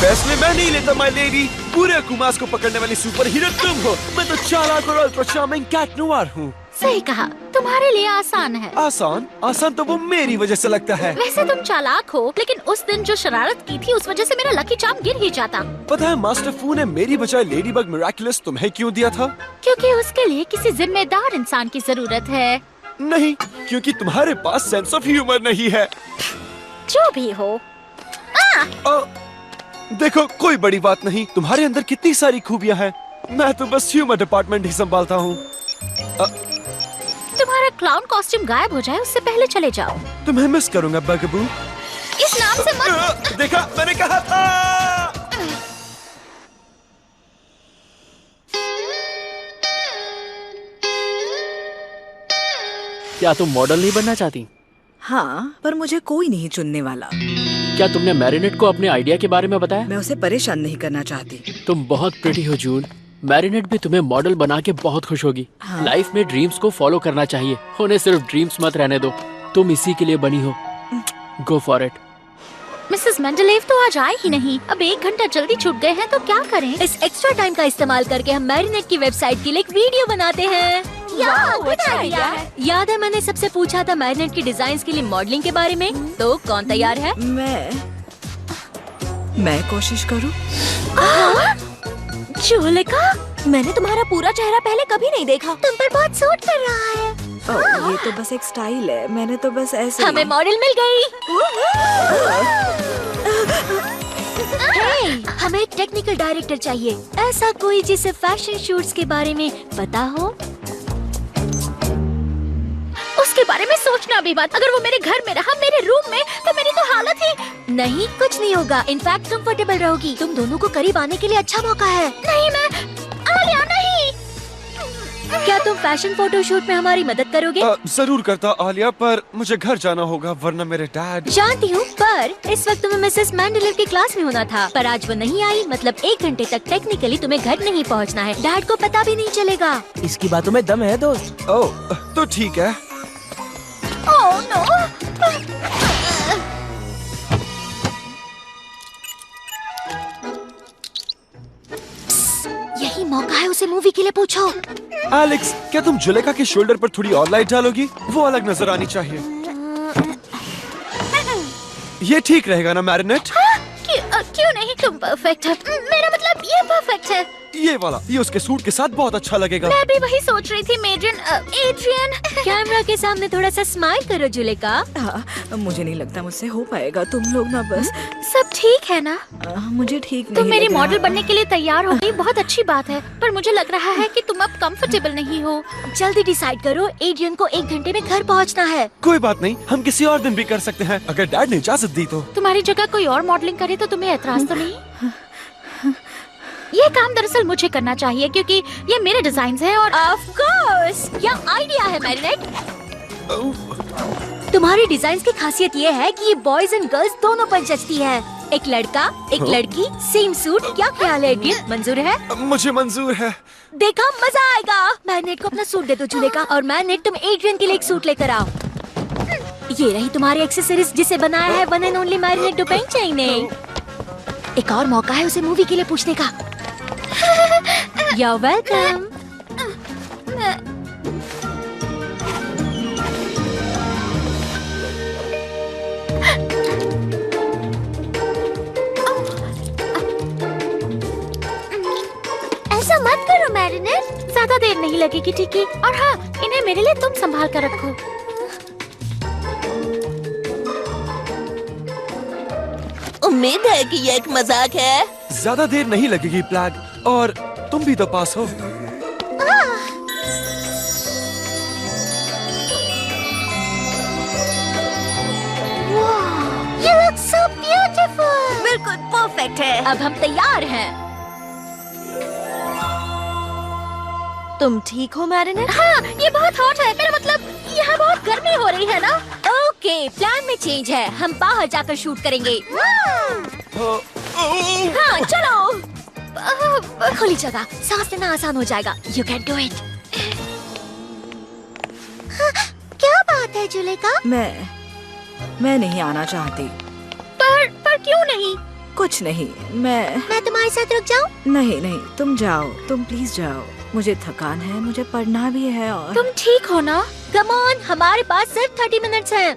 फैसले मैं नहीं लेता माय लेडी। पूरे कुमास को पकड़ने वाली सुपर हीरो तुम हो। मैं तो चालाक और अल्ट्रा चार्मिंग कैट नोवार हूँ। सही कहा, तुम्हारे लिए आसान है। आसान? आसान तो वो मेरी वजह से लगता है। वैसे तुम चालाक हो, लेकिन उस दिन जो शरारत की थी उस वजह से मेरा लकी चार्म गिर ही जाता। पता है मास्टर फू ने मेरी बजाय लेडी बग मिराकुलस तुम्हें क्यों दिया था? क्योंकि उसके लिए किसी जिम्मेदार इंसान की जरूरत है। नहीं, क्योंकि तुम्हारे पास सेंस ऑफ ह्यूमर नहीं है। जो भी हो। देखो, कोई बड़ी बात नहीं। तुम्हारे अंदर कितनी सारी खूबियाँ हैं। मैं तो बस ह्यूमर डिपार्टमेंट ही संभालता हूँ। तुम्हारा क्लाउन कॉस्ट्यूम गायब हो जाए उससे पहले चले जाओ। तुम्हें मिस करूंगा बगबू। इस नाम से मत। देखा, मैंने कहा था। क्या तुम मॉडल नहीं बनना चाहती? हाँ, पर मुझे कोई नहीं चुनने वाला। क्या तुमने मैरिनेट को अपने आइडिया के बारे में बताया? मैं उसे परेशान नहीं करना चाहती। तुम बहुत प्रिटी हो जून। मैरिनेट भी तुम्हें मॉडल बना के बहुत खुश होगी। हाँ। लाइफ में ड्रीम्स को फॉलो करना चाहिए, उन्हें सिर्फ ड्रीम्स मत रहने दो। तुम इसी के लिए बनी हो। Go for it. Mrs Mendeleev तो आज आए ही नहीं। अब 1 घंटा जल्दी छूट गए हैं तो क्या करें? इस एक्स्ट्रा टाइम का इस्तेमाल करके हम मैरिनेट की वेबसाइट के लिए एक वीडियो बनाते हैं। अच्छा आइडिया है। याद है मैंने सबसे पूछा था मैरिनेट की डिजाइन के लिए मॉडलिंग के बारे में? तो कौन तैयार है? मैं कोशिश करूं। चूलिका, मैंने तुम्हारा पूरा चेहरा पहले कभी नहीं देखा। तुम पर बहुत सूट कर रहा है। ये तो बस एक स्टाइल है। मैंने तो बस ऐसे हमें मॉडल मिल गई। हमें एक टेक्निकल डायरेक्टर चाहिए, ऐसा कोई जिसे फैशन शूट्स के बारे में पता हो। उसके बारे में सोचना भी मत। अगर वो मेरे घर में रहा, मेरे रूम में, तो मेरी तो हालत ही। नहीं, कुछ नहीं होगा। इनफैक्ट कंफर्टेबल रहोगी। तुम दोनों को करीब आने के लिए अच्छा मौका है। नहीं, मैं आलिया नहीं। क्या तुम फैशन फोटोशूट में हमारी मदद करोगे? जरूर करता आलिया, पर मुझे घर जाना होगा वरना मेरे डैड। जानती हूँ, पर इस वक्त तुम्हें मिसेस मेंडलेव की क्लास में होना था, पर आज वो नहीं आई। मतलब 1 घंटे तक टेक्निकली तुम्हें घर नहीं पहुँचना है। डैड को पता भी नहीं चलेगा। इसकी बातों में दम है दोस्त। ओह, तो ठीक है। Oh no. यही मौका है, उसे मूवी के लिए पूछो। एलेक्स, क्या तुम जुलेखा के शोल्डर पर थोड़ी और लाइट डालोगी? वो अलग नजर आनी चाहिए। ये ठीक रहेगा ना मैरिनेट? क्यों नहीं? तुम परफेक्ट है। मेरा मतलब ये परफेक्ट है। ये वाला, ये उसके सूट के साथ बहुत अच्छा लगेगा। मैं भी वही सोच रही थी। एड्रियन, कैमरा के सामने थोड़ा सा स्माइल करो जुलेखा। मुझे नहीं लगता मुझसे हो पाएगा। तुम लोग ना बस। सब ठीक है ना? मुझे ठीक नहीं तुम मेरी लग रहा। मॉडल बनने के लिए तैयार हो गई, बहुत अच्छी बात है। पर मुझे लग रहा है कि तुम अब कंफर्टेबल नहीं हो। जल्दी डिसाइड करो। एड्रियन को 1 घंटे में घर पहुंचना है। कोई बात नहीं, हम किसी और दिन भी कर सकते हैं, अगर डैड ने इजाजत दी तो। तुम्हारी जगह कोई और मॉडलिंग करे तो तुम्हें एतराज तो नहीं? ये काम दरअसल मुझे करना चाहिए क्योंकि ये मेरे डिजाइन है और ऑफ कोर्स यह आइडिया है मैरिनेट। तुम्हारी डिजाइन की खासियत ये है कि ये बॉयज एंड गर्ल्स दोनों पर जचती है। एक लड़का, एक लड़की, सेम सूट। क्या ख्याल है एड्रियन, मंजूर है? मुझे मंजूर है। देखा, मजा आएगा। मैरिनेट को अपना सूट दे दो जुलेखा, और मैरिनेट तुम एड्रियन के लिए एक सूट लेकर आओ। ये रही तुम्हारी एक्सेसरीज जिसे बनाया है वन एंड ओनली मैरिनेट डुपेंचाई ने। एक और मौका है उसे मूवी के लिए पूछने का। You're welcome. ऐसा मत करो मैरिनेट, ज्यादा देर नहीं लगेगी, ठीक है? और हाँ, इन्हें मेरे लिए तुम संभाल कर रखो। उम्मीद है कि ये एक मजाक है। ज्यादा देर नहीं लगेगी प्लैग, और तुम भी तो पास हो। You look so beautiful. बिल्कुल परफेक्ट है। अब हम तैयार हैं। तुम ठीक हो मैरिनेट? हाँ, ये बहुत हॉट है। मेरा मतलब यहाँ बहुत गर्मी हो रही है ना? ओके, प्लान में चेंज है। हम बाहर जाकर शूट करेंगे। हाँ, चलो। खुली जगह, सांस लेना आसान हो जाएगा। You can do it. क्या बात है जुलेखा? मैं नहीं आना चाहती। पर क्यों नहीं? कुछ नहीं, मैं तुम्हारे साथ रुक जाऊं? नहीं नहीं, तुम जाओ, तुम प्लीज जाओ। मुझे थकान है, मुझे पढ़ना भी है। और तुम ठीक हो ना? कम ऑन, हमारे पास सिर्फ 30 मिनट्स हैं।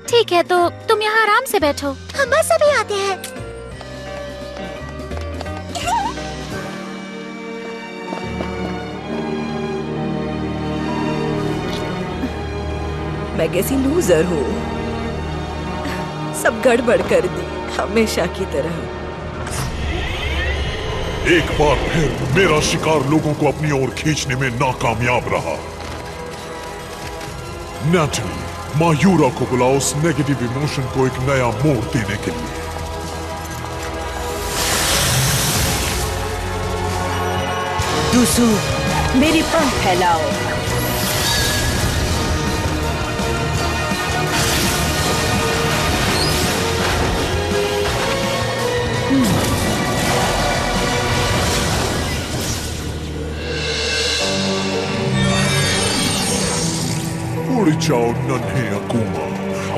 ठीक है, तो तुम यहाँ आराम से बैठो, हम बस अभी आते हैं। मैं कैसी लूजर हूँ, सब गड़बड़ कर दी हमेशा की तरह। एक बार फिर मेरा शिकार लोगों को अपनी ओर खींचने में नाकामयाब रहा। नेटली, मायूरा को बुलाओ उस नेगेटिव इमोशन को एक नया मोड़ देने के लिए। दूसू, मेरी पंख फैलाओ। उड़ जाओ नन्हे अकूमा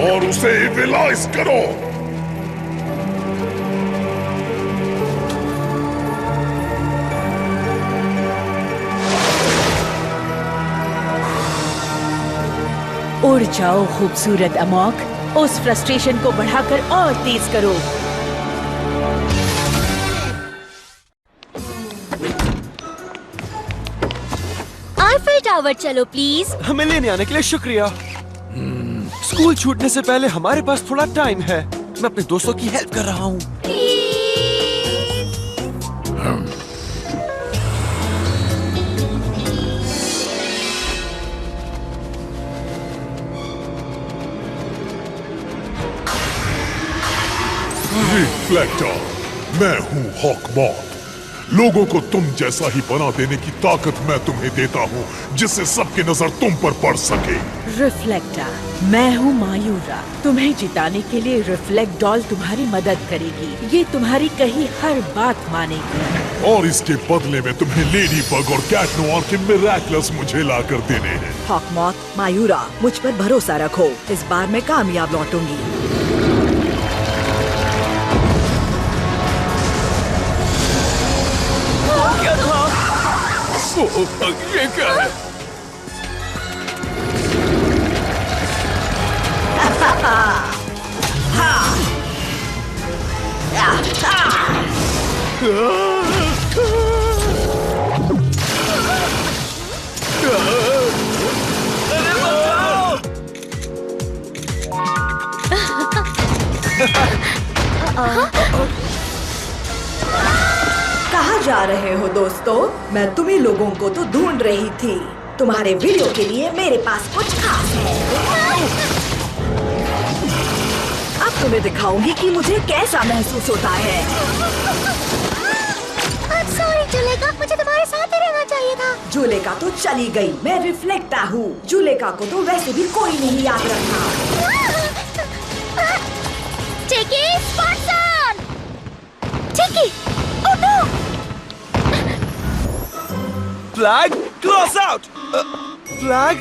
और उसे विलाइज करो। उड़ जाओ खूबसूरत अमोक, उस फ्रस्ट्रेशन को बढ़ाकर और तेज करो। आईफिल टावर चलो प्लीज। हमें लेने आने के लिए शुक्रिया। स्कूल छूटने से पहले हमारे पास थोड़ा टाइम है। मैं अपने दोस्तों की हेल्प कर रहा हूँ। रिफ्लेक्टर, मैं हूँ हॉकमॉथ। लोगों को तुम जैसा ही बना देने की ताकत मैं तुम्हें देता हूँ, जिससे सबकी नजर तुम पर पड़ सके। रिफ्लेक्टर, मैं हूँ मायूरा। तुम्हें जिताने के लिए रिफ्लेक्ट डॉल तुम्हारी मदद करेगी। ये तुम्हारी कही हर बात मानेगी। और इसके बदले में तुम्हें लेडी बग और कैट नोआर के मिरेकल्स मुझे लाकर देने हैं। हॉकमॉथ, मायूरा, मुझ पर भरोसा रखो, इस बार मैं कामयाब लौटूंगी। ये क्या है? कहाँ जा रहे हो दोस्तों? मैं तुम्ही लोगों को तो ढूंढ रही थी। तुम्हारे वीडियो के लिए मेरे पास कुछ खास है। अब तुम्हें दिखाऊंगी कि मुझे कैसा महसूस होता है। सॉरी जुलेका, मुझे तुम्हारे साथ ही रहना चाहिए था। जुलेका तो चली गई, मैं रिफ्लेक्टा हूँ। जुलेका को तो वैसे भी कोई नहीं याद रखा। Tiki, Spotson! Tiki, oh no! Flag, cross out! Flag?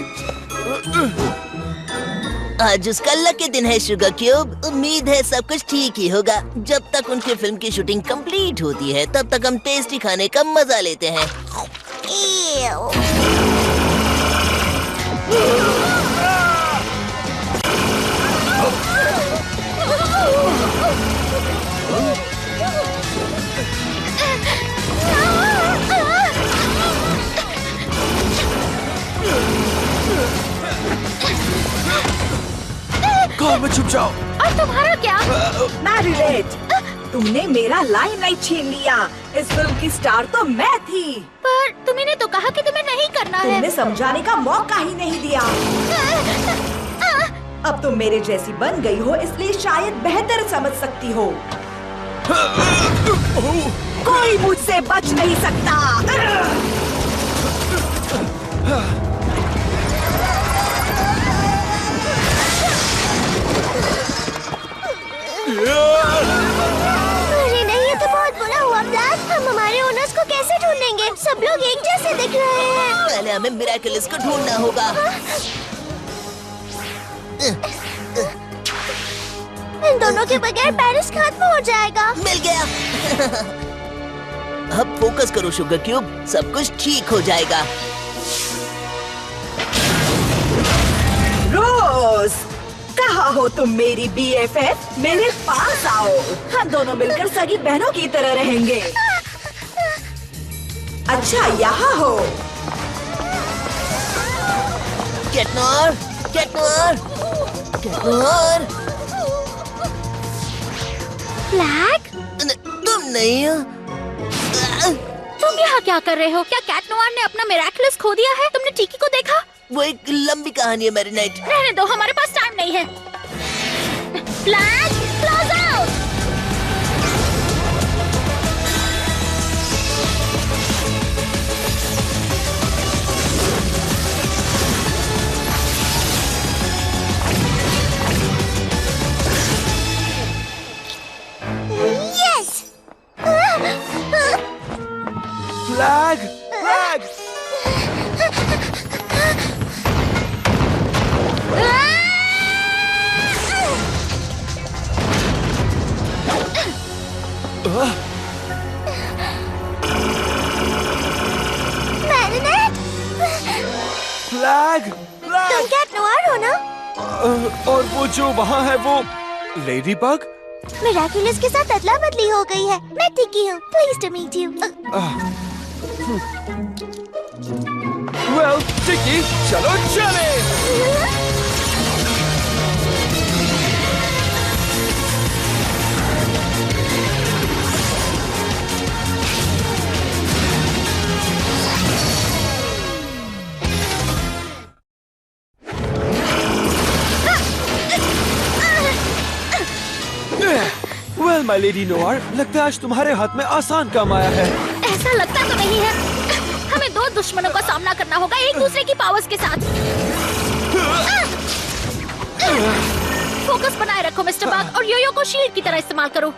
आज उसका लकी दिन है शुगर क्यूब। उम्मीद है सब कुछ ठीक ही होगा। जब तक उनकी फिल्म की शूटिंग कंप्लीट होती है तब तक हम टेस्टी खाने का मजा लेते हैं। कार में छुप जाओ। और तुम्हारा क्या? मैं रिलेट। तुमने मेरा लाइमलाइट छीन लिया। इस फिल्म की स्टार तो मैं थी। पर तुम्ही ने तो कहा कि तुम्हें नहीं करना है। तुमने समझाने का मौका ही नहीं दिया। अब तुम मेरे जैसी बन गई हो, इसलिए शायद बेहतर समझ सकती हो। कोई मुझसे बच नहीं सकता। अरे नहीं, ये तो बहुत बुरा हुआ प्लान। हम हमारे ओनर्स को कैसे ढूंढेंगे? सब लोग एक जैसे दिख रहे हैं। पहले हमें मिरेकल्स को ढूंढना होगा। इन दोनों के बगैर पेरिस खत्म हो जाएगा। अब फोकस करो शुगर क्यूब, सब कुछ ठीक हो जाएगा। रोज, कहाँ हो तुम मेरी BFF? मेरे पास आओ, हम दोनों मिलकर सगी बहनों की तरह रहेंगे। अच्छा, यहाँ हो। कैटनोर, कैटनोर, कैटनोर। फ्लैग, तुम नहीं हो? तुम यहाँ क्या कर रहे हो? क्या कैट नोआर ने अपना मिरेकलस खो दिया है? तुमने टिकी को देखा? वो एक लंबी कहानी है मैरिनेट। रहने दो, हमारे पास टाइम नहीं है। Flag, close out. Flag, flag. Flag, flag. तुम कैट नोआर हो ना? और वो जो वहाँ है वो लेडी बग? मिरेकुलस के साथ अदला बदली हो गई है। मैं टिकी हूँ। Please to meet you. Well, Tiki, चलो चले। वेल माय लेडी नोआर, लगता है आज तुम्हारे हाथ में आसान काम आया है। ऐसा लगता तो नहीं है। हमें दो दुश्मनों का सामना करना होगा एक दूसरे की पावर्स के साथ। फोकस बनाए रखो मिस्टर बग और योयो को शील्ड की तरह इस्तेमाल करो।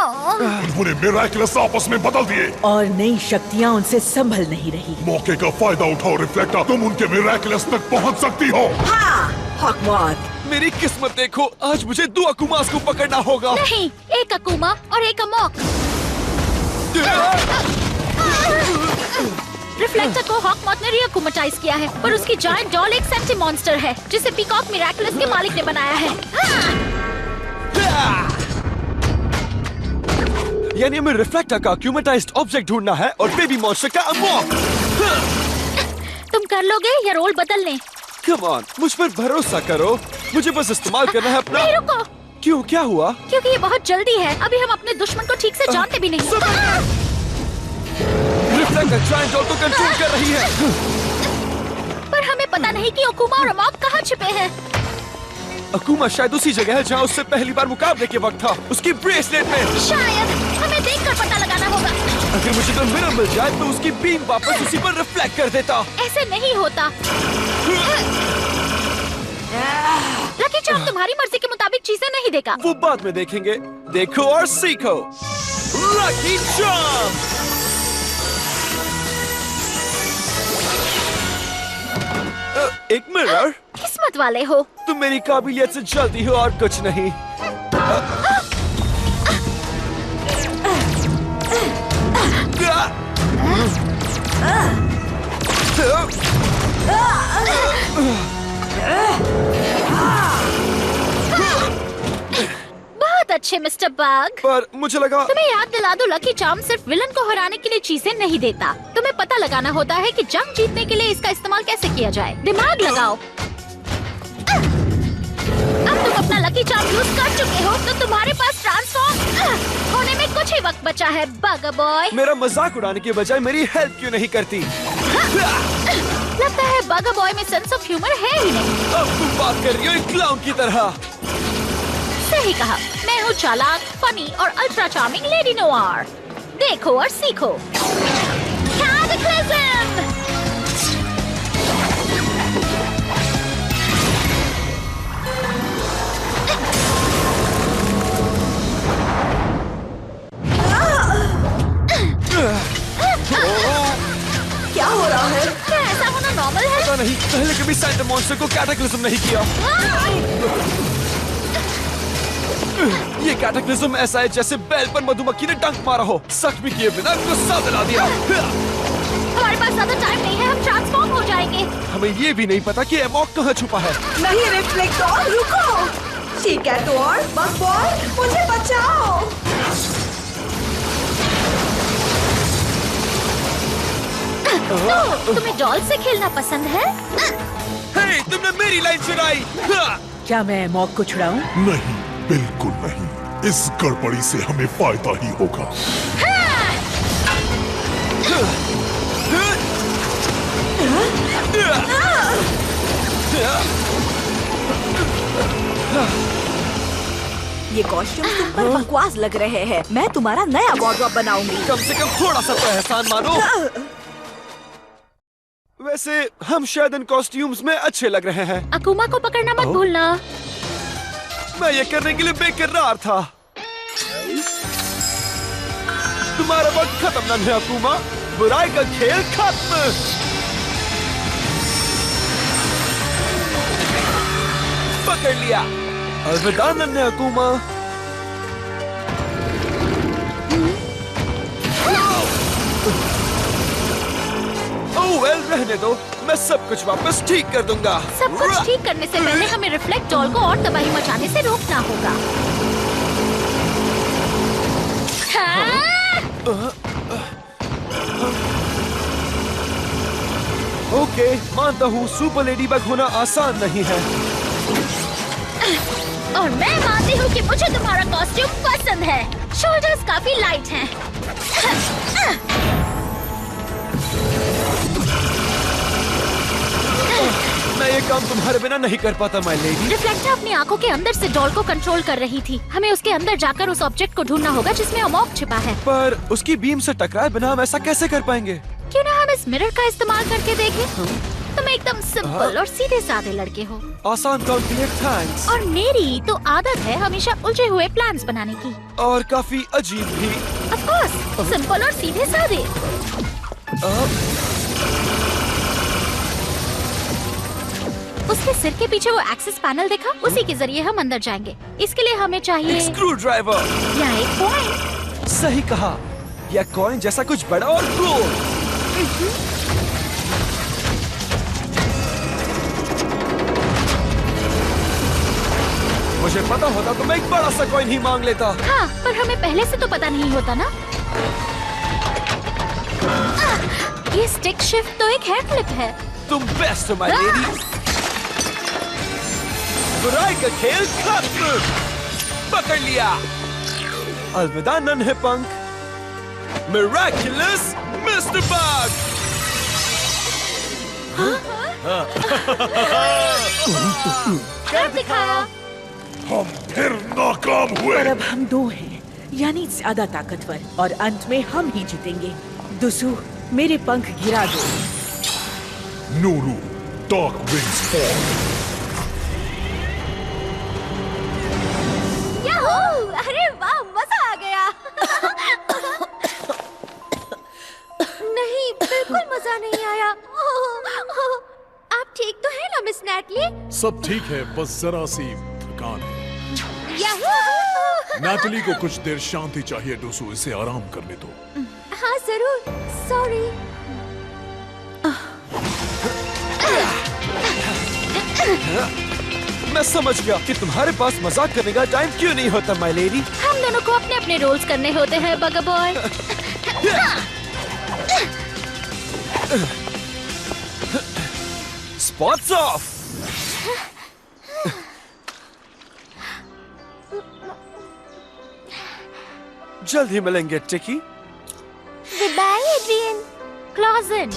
उन्होंने मिरेकलस आपस में बदल दिए और नई शक्तियाँ उनसे संभल नहीं रही। मौके का फायदा उठाओ रिफ्लेक्टर, तुम उनके मिरेकलस तक पहुंच सकती हो। हाँ, हॉकमॉथ। मेरी किस्मत देखो, आज मुझे दो अकुमास को पकड़ना होगा। नहीं, एक अकुमा और एक अमॉक। रिफ्लेक्टर को हॉकमॉथ ने रीअकुमाटाइज किया है, पर उसकी जायंट डॉल एक सेंटी मॉन्स्टर है जिसे पीकॉक मिरेकलस के मालिक ने बनाया है। यानी हमें रिफ्लेक्टर का अक्यूमेटाइज्ड ऑब्जेक्ट ढूंढना है और बेबी मॉन्स्टर का अमॉक। तुम कर लोगे या रोल बदल लें? कम ऑन, मुझ पर भरोसा करो, मुझे बस इस्तेमाल करना है अपना। नहीं, रुको। क्यों, क्या हुआ? क्योंकि ये बहुत जल्दी है। अभी हम अपने दुश्मन को ठीक से जानते भी नहीं। रिफ्लेक्टर जायंट डॉल को कंट्रोल कर रही है। पर हमें पता नहीं कि अकुमा और अमॉक कहाँ छिपे हैं। अकुमा शायद उसी जगह है जहाँ उससे पहली बार मुकाबले के वक्त था, उसकी ब्रेसलेट में। शायद हमें देखकर पता लगाना होगा। अगर मुझे तो मिरर मिल जाए तो उसकी बीम वापस उसी पर रिफ्लेक्ट कर देता। ऐसे नहीं होता। लकी चार्म तुम्हारी मर्जी के मुताबिक चीजें नहीं देगा। वो बाद में देखेंगे, देखो और सीखो। Lucky charm. एक मिरर। किस्मत वाले हो। तुम मेरी काबिलियत से जल्दी हो और कुछ नहीं। बहुत अच्छे मिस्टर बग। पर मुझे लगा तुम्हें याद दिला दो, लकी चार्म सिर्फ विलन को हराने के लिए चीजें नहीं देता। तुम्हें पता लगाना होता है कि जंग जीतने के लिए इसका इस्तेमाल कैसे किया जाए। दिमाग लगाओ। अब तुम अपना लकी चार्म यूज कर चुके हो, तो तुम्हारे पास ट्रांसफॉर्म होने में कुछ ही वक्त बचा है। बग बॉय, मेरा मजाक उड़ाने के बजाय मेरी हेल्प क्यों नहीं करती? लगता है बग बॉय में सेंस ऑफ ह्यूमर है ही नहीं। अब तुम बात कर रही हो एक क्लाउन की तरह। सही कहा, मैं हूँ चालाक, फनी और अल्ट्रा चार्मिंग लेडी नोआर। देखो और सीखो। Cataclysm! क्या हो रहा है? क्या ऐसा होना नॉर्मल है? पता नहीं, पहले कभी सैंटा मॉन्स्टर को कैटाक्लिज्म नहीं किया। ये कैटाक्लिज्म ऐसा है जैसे बैल पर मधुमक्खी ने डंक मारा हो। सच में किए बिना गुस्सा दिला दिया। हमारे पास ज्यादा टाइम नहीं है, हम ट्रांसफॉर्म हो जाएंगे। हमें ये भी नहीं पता कि एमॉक कहाँ छुपा है। नहीं रिफ्लेक्ट डॉल, रुको। शिकायतो और बकबॉल, मुझे बचाओ। तो तुम्हें डॉल से खेलना पसंद है? हे, तुमने मेरी लाइन चुराई। क्या मैं मॉक को छुड़ाऊं? नहीं, बिल्कुल नहीं। इस गड़बड़ी से हमें फायदा ही होगा। ये कॉस्ट्यूम तुम पर बकवास लग रहे हैं। मैं तुम्हारा नया वार्डरोब बनाऊंगी। कम से कम थोड़ा सा तो एहसान मानो। वैसे हम शायद इन कॉस्ट्यूम्स में अच्छे लग रहे हैं। अकुमा को पकड़ना मत भूलना। मैं ये करने के लिए बेकरार था। तुम्हारा वक्त खत्म नन्हे अकुमा। बुराई का खेल खत्म। पकड़ लिया। अलविदा नन्हे अकुमा। वेल रहने दो, मैं सब कुछ वापस ठीक कर दूंगा। सब कुछ ठीक करने से पहले हमें रिफ्लेक्ट डॉल को और तबाही मचाने से रोकना होगा। ओके, मानता हूँ सुपर लेडी बग होना आसान नहीं है। और मैं मानती हूँ कि मुझे तुम्हारा कॉस्ट्यूम पसंद है। शोल्डर्स काफी लाइट हैं। मैं ये काम तुम्हारे बिना नहीं कर पाता माय लेडी। रिफ्लेक्टर अपनी आंखों के अंदर से डॉल को कंट्रोल कर रही थी। हमें उसके अंदर जाकर उस ऑब्जेक्ट को ढूंढना होगा जिसमें अमॉक छिपा है। पर उसकी बीम से टकराए बिना हम ऐसा कैसे कर पाएंगे? क्यों ना हम इस मिरर का इस्तेमाल करके देखें? तुम एकदम सिंपल और सीधे साधे लड़के हो। आसान काम के लिए थैंक्स। और मेरी तो आदत है हमेशा उलझे हुए प्लान्स बनाने की। और काफी अजीब भी। ऑफ कोर्स, सिंपल और सीधे साधे। उसके सिर के पीछे वो एक्सेस पैनल देखा? उसी के जरिए हम अंदर जाएंगे। इसके लिए हमें चाहिए एक स्क्रू ड्राइवर या एक कॉइन। सही कहा, या कॉइन जैसा कुछ बड़ा और गोल। मुझे पता होता तो मैं एक बड़ा सा कॉइन ही मांग लेता। हाँ, पर हमें पहले से तो पता नहीं होता ना। ये स्टिक शिफ्ट तो एक हैंड फ्लिप है। तुम बेस्ट हो माय लेडी। बुराई का खेल खत्म। पकड़ लिया। अलविदा नन्हे पंख। Miraculous mister bug. कर दिखाया। हम फिर नाकाम हुए। पर अब हम दो हैं, यानी ज्यादा ताकतवर, और अंत में हम ही जीतेंगे। दुसु, मेरे पंख गिरा दो। Nuru, dark wings fall. Yahoo! अरे वाह, मजा आ गया। नहीं, बिल्कुल मजा नहीं आया। आप ठीक तो हैं ना मिस नैटली? सब ठीक है, बस जरा सी थकान है। याहू! नैटली को कुछ देर शांति चाहिए डोसू, इसे आराम करने दो। हाँ जरूर, सॉरी। मैं समझ गया कि तुम्हारे पास मजाक करने का टाइम क्यों नहीं होता माय लेडी। हम दोनों को अपने अपने रोल्स करने होते हैं बगा बॉय। Spots of. जल्द ही मिलेंगे Tiki. Good bye Adrian. Close in.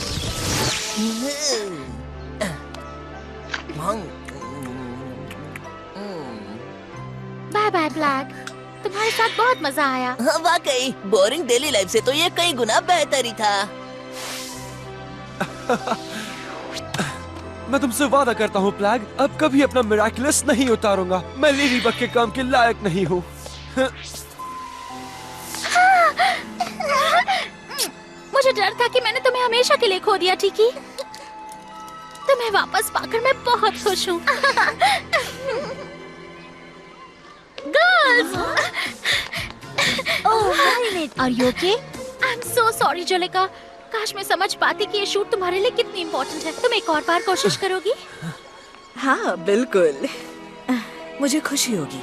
Bye bye Black. तुम्हारे साथ बहुत मजा आया। हाँ, वाकई बोरिंग डेली लाइफ से तो ये कई गुना बेहतर ही था। मैं तुमसे वादा करता हूँ प्लैग, अब कभी अपना मिरेकुलस नहीं उतारूंगा। मैं लेडी बग के काम के लायक नहीं हूँ। मुझे डर था कि मैंने तुम्हें हमेशा के लिए खो दिया टिकी। तुम्हें वापस पाकर मैं बहुत खुश हूँ। Girls, Are you okay? I'm so sorry, जुलेका। काश मैं समझ पाती कि ये शूट तुम्हारे लिए कितनी इम्पोर्टेंट है। तुम एक और बार कोशिश करोगी? हाँ बिल्कुल, मुझे खुशी होगी।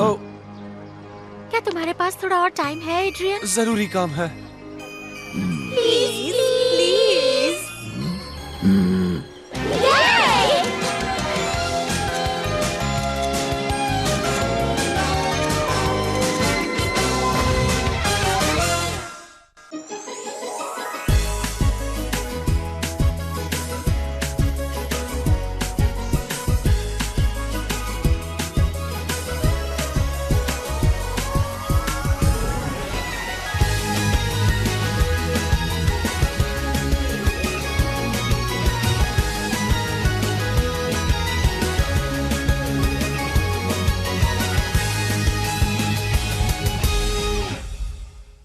ओह, क्या तुम्हारे पास थोड़ा और टाइम है, एड्रियन? जरूरी काम है।